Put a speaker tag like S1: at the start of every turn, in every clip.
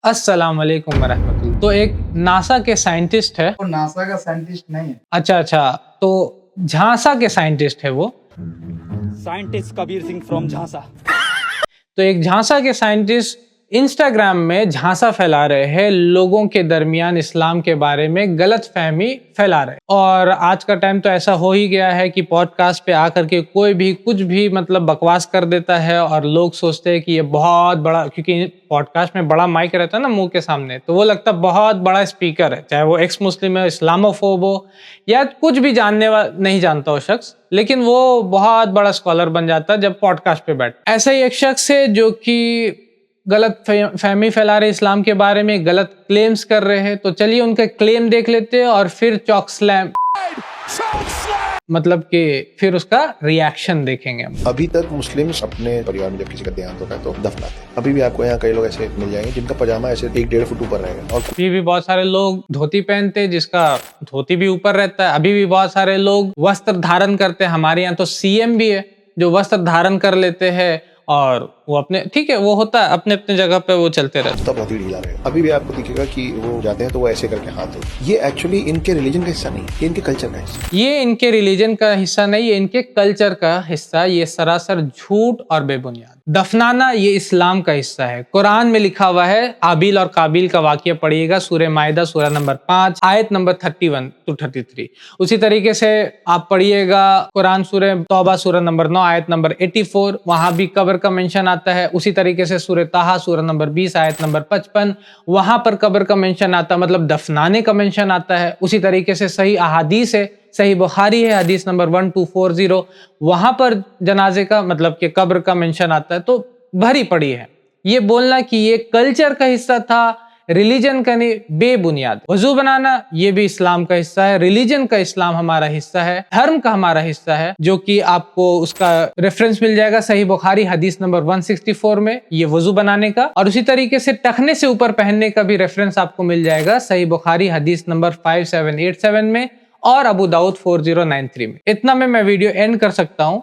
S1: अस्सलाम वालेकुम वरहमतुल्लाह। तो एक नासा के साइंटिस्ट है।
S2: वो नासा का साइंटिस्ट नहीं है।
S1: अच्छा, तो झांसा के साइंटिस्ट है वो।
S3: साइंटिस्ट कबीर सिंह फ्रॉम झांसा।
S1: तो एक झांसा के साइंटिस्ट इंस्टाग्राम में झांसा फैला रहे हैं, लोगों के दरमियान इस्लाम के बारे में गलत फहमी फैला रहे हैं। और आज का टाइम तो ऐसा हो ही गया है कि पॉडकास्ट पे आकर के कोई भी कुछ भी मतलब बकवास कर देता है और लोग सोचते हैं कि ये बहुत बड़ा, क्योंकि पॉडकास्ट में बड़ा माइक रहता है ना मुंह के सामने, तो वो लगता है बहुत बड़ा स्पीकर है, चाहे वो एक्स मुस्लिम है, इस्लामोफोब हो या कुछ भी नहीं जानता हो शख्स, लेकिन वो बहुत बड़ा स्कॉलर बन जाता है जब पॉडकास्ट पे बैठ। ऐसा ही एक शख्स है जो कि गलत फहमी फैला रहे इस्लाम के बारे में, गलत क्लेम्स कर रहे हैं। तो चलिए उनका क्लेम देख लेते हैं और फिर चॉक स्लैम मतलब कि फिर उसका रिएक्शन देखेंगे हम।
S4: अभी तक मुस्लिम्स अपने परिवार में जब किसी का देहांत होता है तो दफनाते हैं। अभी भी आपको यहाँ कई लोग ऐसे मिल जाएंगे जिनका पजामा ऐसे 1-1.5 फुट ऊपर रहेगा। और
S1: अभी भी बहुत सारे लोग धोती पहनते हैं जिसका धोती भी ऊपर रहता है। अभी भी बहुत सारे लोग वस्त्र धारण करते हैं। हमारे यहाँ तो सीएम भी है जो वस्त्र धारण कर लेते हैं और वो अपने, ठीक है, वो होता है अपने अपने जगह पे वो चलते रहते हैं।
S4: बहुत ही ढीला रहेगा। अभी भी आपको दिखेगा कि वो जाते हैं तो वो ऐसे करके हाथ धोते। ये एक्चुअली इनके रिलीजन का हिस्सा नहीं है, ये इनके कल्चर का हिस्सा।
S1: ये इनके रिलीजन का हिस्सा नहीं है, इनके कल्चर का हिस्सा। ये सरासर झूठ और बेबुनियाद। दफनाना ये इस्लाम का हिस्सा है। कुरान में लिखा हुआ है, आबिल और काबिल का वाकया पढ़िएगा, सूरह माइदा सूरह नंबर 5 आयत नंबर 31 to 33। उसी तरीके से आप पढ़िएगा कुरान सूरह तौबा सूरह नंबर 9 आयत नंबर 84, वहां भी कब्र का मेंशन आता है। उसी तरीके से सूरह ताहा सूरह नंबर 20 आयत नंबर 55, वहां पर कब्र का मेंशन आता है, मतलब दफनाने का मेंशन आता है। उसी तरीके से सही अहादीस है, सही बुखारी है हदीस नंबर 1240, वहां पर जनाजे का मतलब कि कब्र का मेंशन आता है। तो भरी पड़ी है। ये बोलना कि ये कल्चर का हिस्सा था, रिलीजन का नहीं, बेबुनियाद। वजू बनाना ये भी इस्लाम का हिस्सा है, रिलीजन का इस्लाम हमारा हिस्सा है, धर्म का हमारा हिस्सा है, जो कि आपको उसका रेफरेंस मिल जाएगा सही बुखारी हदीस नंबर 164 में, ये वजू बनाने का। और उसी तरीके से टखने से ऊपर पहनने का भी रेफरेंस आपको मिल जाएगा सही बुखारी हदीस नंबर 5787 में और अबू दाऊद 4093 में। इतना में मैं वीडियो एंड कर सकता हूं,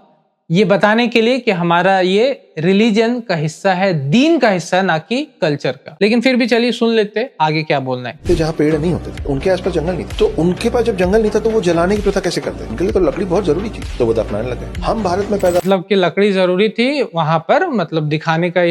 S1: ये बताने के लिए कि हमारा ये रिलीजन का हिस्सा है, दीन का हिस्सा है, ना कि कल्चर का। लेकिन फिर भी चलिए सुन लेते आगे क्या बोलना है।
S4: जहाँ पेड़ नहीं होते थे उनके आसपास जंगल नहीं था, तो उनके पास जब जंगल नहीं था तो वो जलाने की प्रथा कैसे करते? उनके लिए तो लकड़ी बहुत जरूरी थी, तो वो दफनाने लगे। हम भारत में पैदा,
S1: मतलब कि लकड़ी जरूरी थी वहां पर, मतलब दिखाने का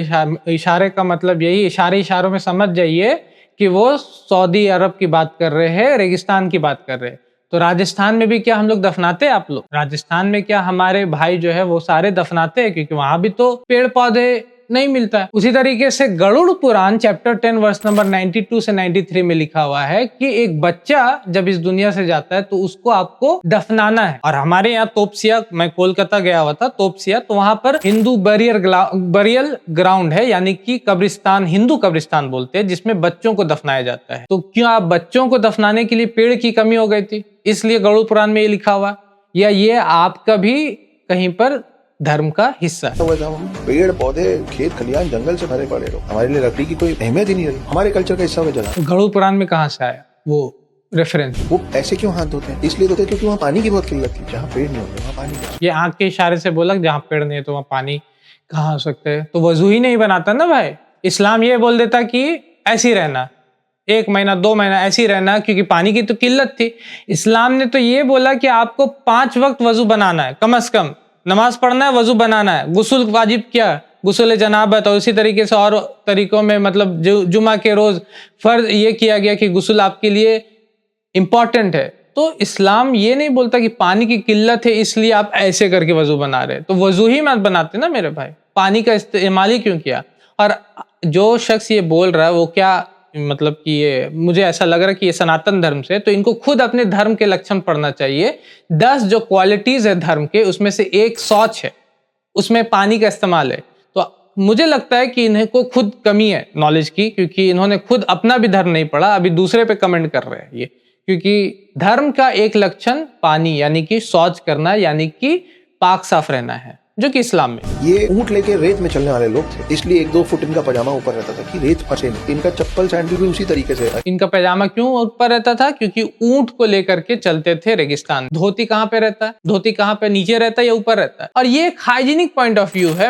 S1: इशारे का मतलब यही, इशारों में समझ जाइए कि वो सऊदी अरब की बात कर रहे हैं, रेगिस्तान की बात कर रहे हैं। तो राजस्थान में भी क्या हम लोग दफनाते हैं? आप लोग राजस्थान में क्या हमारे भाई जो है वो सारे दफनाते हैं? क्योंकि वहां भी तो पेड़ पौधे नहीं मिलता है। उसी तरीके से Garuda Purana chapter 10 verse number 92 से 93 में लिखा हुआ है कि एक बच्चा जब इस दुनिया से जाता है तो उसको आपको दफनाना है। और हमारे यहाँ तोपसिया, मैं कोलकाता गया हुआ था तोपसिया, तो वहां पर हिंदू बरियल ग्राउंड है, यानी कि कब्रिस्तान, हिंदू कब्रिस्तान बोलते हैं, जिसमें बच्चों को दफनाया जाता है। तो क्यों आप बच्चों को दफनाने के लिए पेड़ की कमी हो गई थी, इसलिए गरुड़ पुराण में ये लिखा हुआ, या ये आपका भी कहीं पर धर्म का हिस्सा है?
S4: तो हम पेड़ पौधे खेत खलियान जंगल से भरे पड़े, हमारे लिए लकड़ी की कोई अहमियत ही नहीं रही, हमारे कल्चर का हिस्सा हो जला।
S1: गरुड़ पुराण में कहाँ से आया वो रेफरेंस?
S4: वो ऐसे क्यों हाथ धोते हैं? इसलिए धोते हैं क्योंकि वहाँ पानी की बहुत किल्लत थी। जहाँ पेड़ नहीं होते वहाँ पानी नहीं।
S1: ये आंख के इशारे से बोला जहाँ पेड़ नहीं है तो वहाँ पानी कहाँ हो सकते हैं? तो वजू ही नहीं बनाता ना भाई। इस्लाम ये बोल देता कि ऐसी रहना, 1 महीना 2 महीना ऐसी रहना, क्योंकि पानी की तो किल्लत थी। इस्लाम ने तो ये बोला कि आपको 5 वक्त वजू बनाना है, कम से कम नमाज पढ़ना है, वजू बनाना है, गुस्ल वाजिब क्या, गुस्ल जनाबत। और उसी तरीके से और तरीकों में, मतलब जुमा के रोज फर्ज ये किया गया कि गुस्ल आपके लिए इंपॉर्टेंट है। तो इस्लाम ये नहीं बोलता कि पानी की किल्लत है इसलिए आप ऐसे करके वजू बना रहे, तो वजू ही मत बनाते ना मेरे भाई, पानी का इस्तेमाल ही क्यों किया? और जो शख्स ये बोल रहा है वो क्या, मतलब कि ये मुझे ऐसा लग रहा है कि ये सनातन धर्म से, तो इनको खुद अपने धर्म के लक्षण पढ़ना चाहिए। 10 जो क्वालिटीज है धर्म के, उसमें से एक शौच है, उसमें पानी का इस्तेमाल है। तो मुझे लगता है कि इन्हें को खुद कमी है नॉलेज की, क्योंकि इन्होंने खुद अपना भी धर्म नहीं पढ़ा, अभी दूसरे पे कमेंट कर रहे हैं ये। क्योंकि धर्म का एक लक्षण पानी यानी कि शौच करना, यानी कि पाक साफ रहना है, जो कि इस्लाम में।
S4: ये ऊंट लेके रेत में चलने वाले लोग थे, इसलिए 1-2 फुट इनका पजामा ऊपर रहता था कि रेत फंसे नहीं। इनका चप्पल सैंडल भी उसी तरीके से।
S1: इनका पजामा क्यों ऊपर रहता था? क्योंकि ऊंट को लेकर के चलते थे रेगिस्तान। धोती कहाँ पे रहता है? धोती कहाँ पे नीचे रहता है या ऊपर रहता है? और ये एक हाइजीनिक पॉइंट ऑफ व्यू है।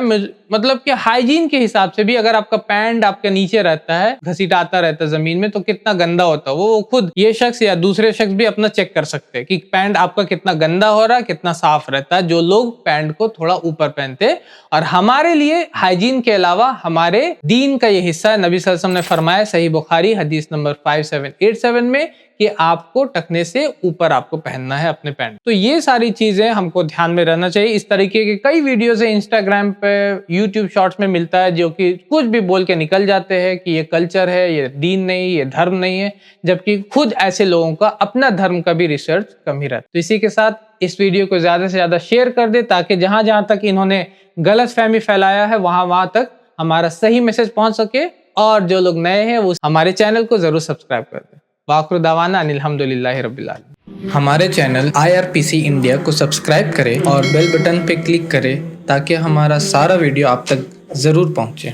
S1: मतलब कि हाइजीन के हिसाब से भी अगर आपका पैंट आपके नीचे रहता है, घसीटाता रहता है जमीन में, तो कितना गंदा होता है वो खुद ये शख्स या दूसरे शख्स भी अपना चेक कर सकते हैं कि पैंट आपका कितना गंदा हो रहा है, कितना साफ रहता है, जो लोग पैंट को थोड़ा ऊपर पहनते हैं। और हमारे लिए हाइजीन के अलावा हमारे दीन का ये हिस्सा है। नबी सल्लल्लाहु अलैहि वसल्लम ने फरमाया सही बुखारी हदीस नंबर 5787 में कि आपको टखने से ऊपर आपको पहनना है अपने पैंट। तो ये सारी चीजें हमको ध्यान में रहना चाहिए। इस तरीके के कई वीडियोस है इंस्टाग्राम पे, यूट्यूब शॉर्ट्स में मिलता है, जो कि कुछ भी बोल के निकल जाते हैं कि ये कल्चर है, ये दीन नहीं, ये धर्म नहीं है, जबकि खुद ऐसे लोगों का अपना धर्म का भी रिसर्च कम ही रहता है। तो इसी के साथ इस वीडियो को ज्यादा से ज्यादा शेयर कर दे, ताकि जहां जहां तक इन्होंने गलत फहमी फैलाया है वहां तक हमारा सही मैसेज पहुंच सके। और जो लोग नए हैं वो हमारे चैनल को जरूर सब्सक्राइब कर दें। वाखिर दावाना अनिल हम्दुलिल्लाहि रब्बिल आलमीन। हमारे चैनल IRPC इंडिया को सब्सक्राइब करें और बेल बटन पे क्लिक करें ताकि हमारा सारा वीडियो आप तक ज़रूर पहुंचे।